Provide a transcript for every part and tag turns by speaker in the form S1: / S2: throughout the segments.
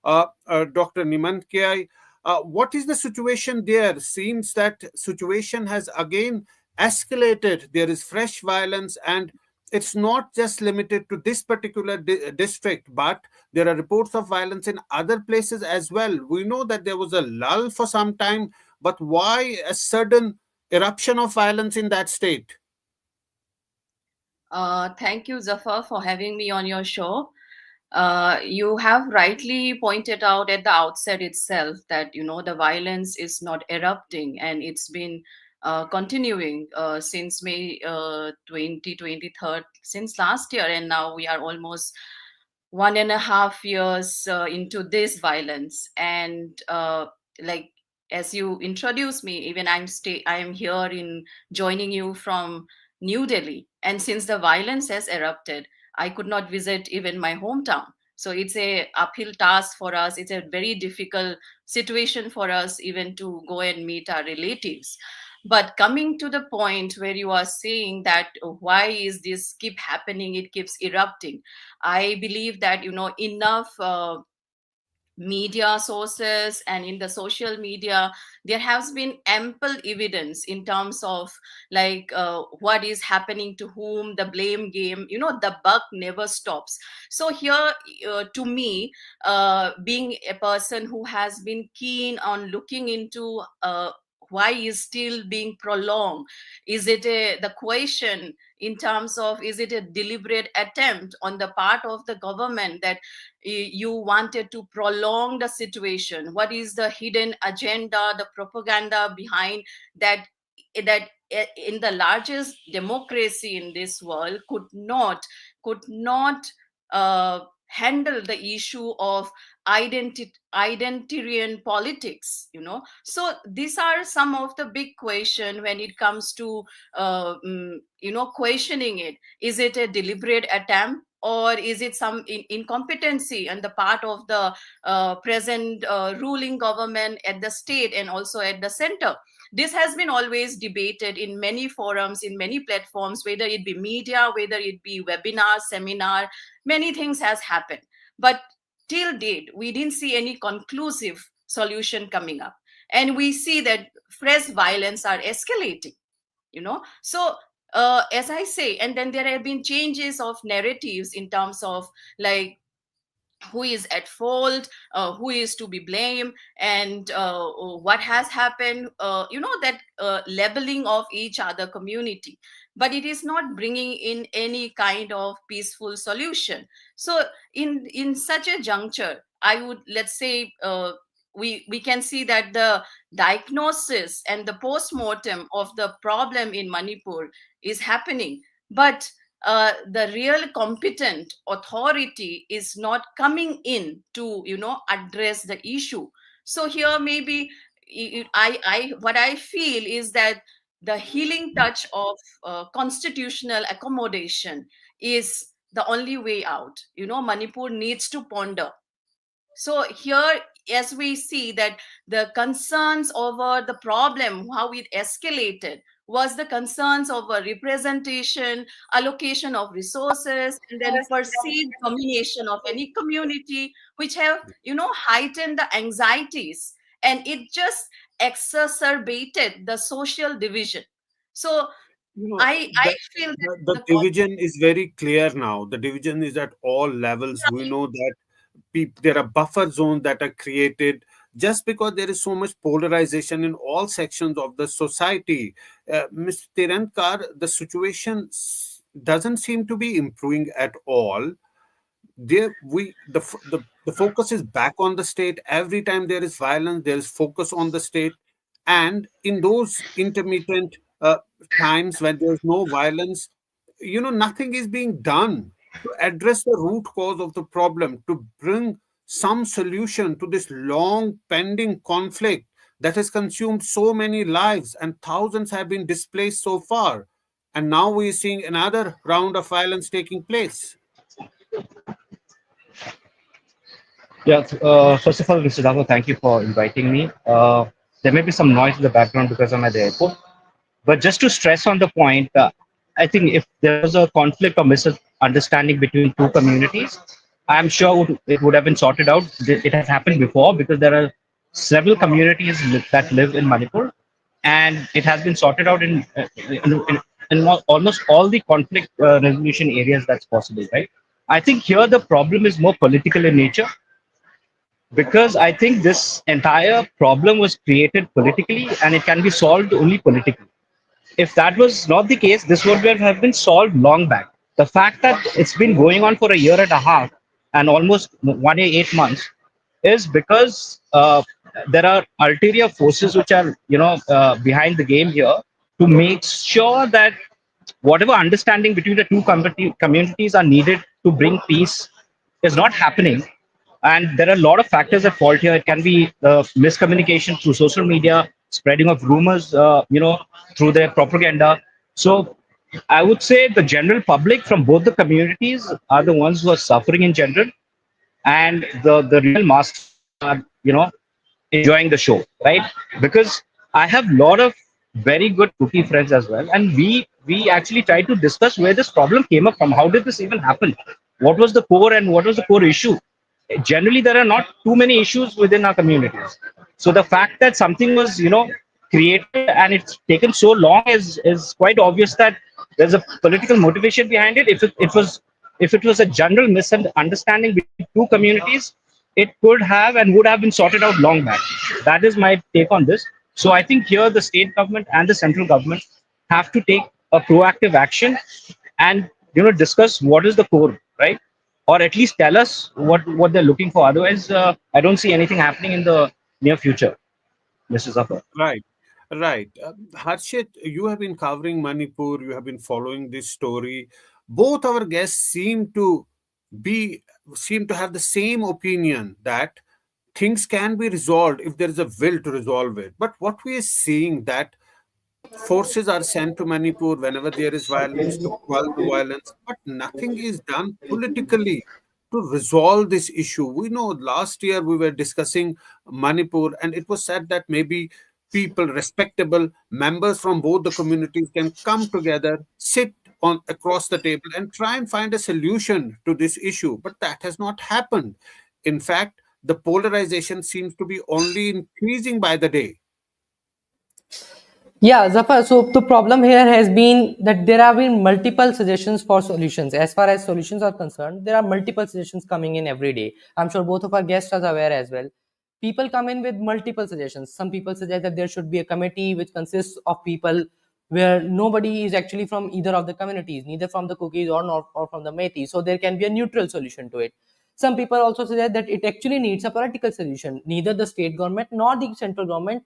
S1: Dr. Nimankyai, what is the situation there? Seems that situation has again escalated. There is fresh violence, and it's not just limited to this particular district, but there are reports of violence in other places as well. We know that there was a lull for some time, but why a sudden eruption of violence in that state?
S2: Thank you, Zafar, for having me on your show. You have rightly pointed out at the outset itself that the violence is not erupting, and it's been continuing since May 2023, since last year, and now we are almost 1.5 years into this violence. And like, as you introduced me, even I am here in joining you from New Delhi, and since the violence has erupted, I could not visit even my hometown. So it's a uphill task for us. It's a very difficult situation for us even to go and meet our relatives. But coming to the point where you are saying that why is this keep happening, it keeps erupting, I believe that enough media sources and in the social media there has been ample evidence in terms of like what is happening to whom, the blame game, the buck never stops. So here, to me, being a person who has been keen on looking into why is still being prolonged, is it the question in terms of, is it a deliberate attempt on the part of the government that you wanted to prolong the situation? What is the hidden agenda, the propaganda behind that, that in the largest democracy in this world could not handle the issue of identitarian politics? So these are some of the big question when it comes to questioning it. Is it a deliberate attempt, or is it some incompetency on the part of the present ruling government at the state and also at the center? This has been always debated in many forums, in many platforms, whether it be media, whether it be webinar, seminar. Many things has happened, but till date we didn't see any conclusive solution coming up, and we see that fresh violence are escalating. So as I say, and then there have been changes of narratives in terms of like who is at fault, who is to be blamed, and what has happened, that labeling of each other community, but it is not bringing in any kind of peaceful solution. So in such a juncture, I would, let's say, we can see that the diagnosis and the post-mortem of the problem in Manipur is happening, but the real competent authority is not coming in to address the issue. So here maybe I what I feel is that the healing touch of constitutional accommodation is the only way out. Manipur needs to ponder. So here, as we see that the concerns over the problem, how it escalated, was the concerns over representation, allocation of resources, and then perceived domination of any community, which have heightened the anxieties, and it just exacerbated the social division. So
S1: You know,
S2: I feel that
S1: the division is very clear now. The division is at all levels. We know that there are buffer zones that are created just because there is so much polarization in all sections of the society. Mr. Tirankar, the situation doesn't seem to be improving at all. There we the focus is back on the state. Every time there is violence, there is focus on the state, and in those intermittent times when there's no violence, nothing is being done to address the root cause of the problem, to bring some solution to this long pending conflict that has consumed so many lives, and thousands have been displaced so far, and now we're seeing another round of violence taking place.
S3: Yeah, first of all, Mr. Davo, thank you for inviting me. There may be some noise in the background because I'm at the airport, but just to stress on the point, I think if there was a conflict or misunderstanding between two communities, I'm sure it would have been sorted out. It has happened before because there are several communities that live in Manipur, and it has been sorted out in almost all the conflict resolution areas that's possible, right? I think here the problem is more political in nature because I think this entire problem was created politically and it can be solved only politically. If that was not the case, this would have been solved long back. The fact that it's been going on for a year and a half and almost 1 year, 8 months is because there are ulterior forces which are, behind the game here to make sure that whatever understanding between the two communities are needed to bring peace is not happening. And there are a lot of factors at fault here. It can be miscommunication through social media, spreading of rumors, through their propaganda. So I would say the general public from both the communities are the ones who are suffering in general, and the real masters are, enjoying the show, right? Because I have a lot of very good rookie friends as well, and we actually try to discuss where this problem came up from. How did this even happen? What was the core and what was the core issue? Generally, there are not too many issues within our communities. So the fact that something was, created and it's taken so long is quite obvious that there's a political motivation behind it. If it was a general misunderstanding between two communities, it could have and would have been sorted out long back. That is my take on this. So I think here the state government and the central government have to take a proactive action and discuss what is the core, right? Or at least tell us what they're looking for. Otherwise, I don't see anything happening in the near future, Mr. Zafar.
S1: Right, right. Harshit, you have been covering Manipur, you have been following this story. Both our guests be seem to have the same opinion that things can be resolved if there is a will to resolve it. But what we are seeing that forces are sent to Manipur whenever there is violence to quell the violence, but nothing is done politically to resolve this issue. We know last year we were discussing Manipur, and it was said that maybe people, respectable members from both the communities, can come together, sit on across the table, and try and find a solution to this issue. But that has not happened. In fact, the polarization seems to be only increasing by the day.
S4: Yeah, Zafar. So the problem here has been that there have been multiple suggestions for solutions. As far as solutions are concerned, there are multiple suggestions coming in every day. I'm sure both of our guests are aware as well. People come in with multiple suggestions. Some people suggest that there should be a committee which consists of people where nobody is actually from either of the communities, neither from the cookies or not or from the Meitei. So there can be a neutral solution to it. Some people also suggest that it actually needs a political solution. Neither the state government nor the central government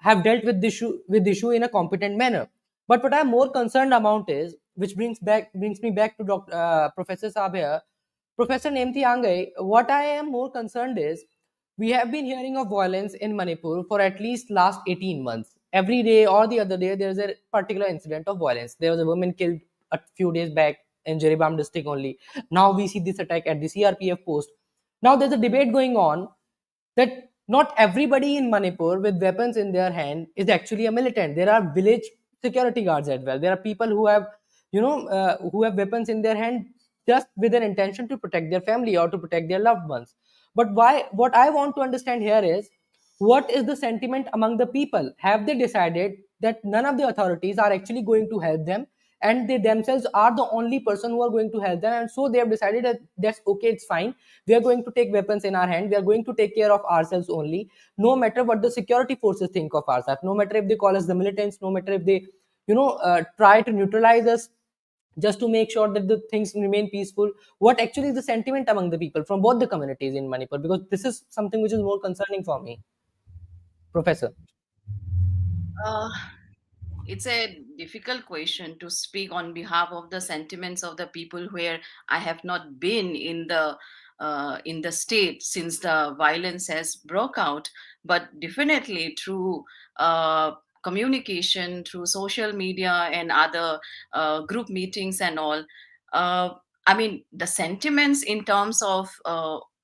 S4: have dealt with the issue in a competent manner. But what I'm more concerned about is, which brings me back to Professor Sabia, Professor Nemti Angai. What I am more concerned is, we have been hearing of violence in Manipur for at least last 18 months. Every day or the other day, there is a particular incident of violence. There was a woman killed a few days back in Jiribam district only. Now we see this attack at the CRPF post. Now there's a debate going on that not everybody in Manipur with weapons in their hand is actually a militant. There are village security guards as well. There are people who have weapons in their hand just with an intention to protect their family or to protect their loved ones. But why? What I want to understand here is, what is the sentiment among the people? Have they decided that none of the authorities are actually going to help them, and they themselves are the only person who are going to help them, and so they have decided that that's okay, it's fine, we are going to take weapons in our hand, we are going to take care of ourselves only, no matter what the security forces think of ourselves, no matter if they call us the militants, no matter if they try to neutralize us just to make sure that the things remain peaceful. What actually is the sentiment among the people from both the communities in Manipur? Because this is something which is more concerning for me, Professor.
S2: Uh, it's a difficult question to speak on behalf of the sentiments of the people where I have not been in the state since the violence has broke out, but definitely through communication, through social media and other group meetings and all. uh, I mean, the sentiments in terms of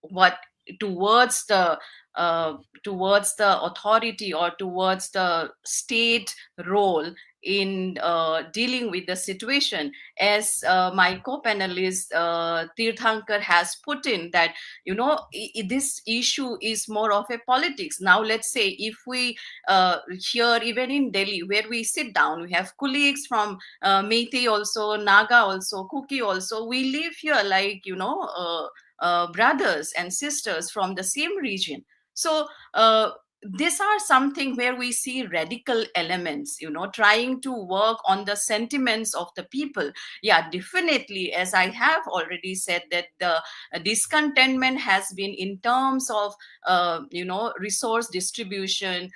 S2: what towards the uh, towards the authority or towards the state role in dealing with the situation. As my co-panelist Tirthankar has put in, that this issue is more of a politics. Now let's say, if we here, even in Delhi, where we sit down, we have colleagues from Meitei also, Naga also, Kuki also. We live here like, brothers and sisters from the same region. So these are something where we see radical elements, trying to work on the sentiments of the people. Yeah, definitely, as I have already said, that the discontentment has been in terms of resource distribution,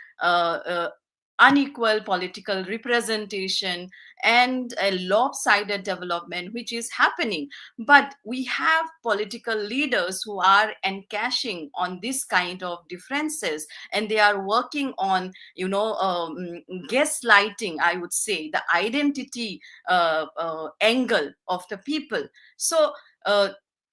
S2: unequal political representation, and a lopsided development which is happening. But we have political leaders who are encashing on this kind of differences, and they are working on gaslighting, I would say, the identity angle of the people. So uh,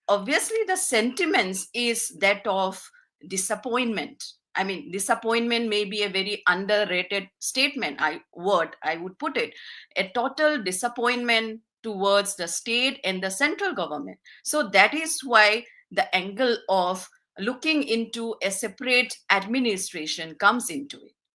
S2: obviously the sentiments is that of disappointment. I mean, disappointment may be a very underrated statement, I would put it. A total disappointment towards the state and the central government. So that is why the angle of looking into a separate administration comes into it.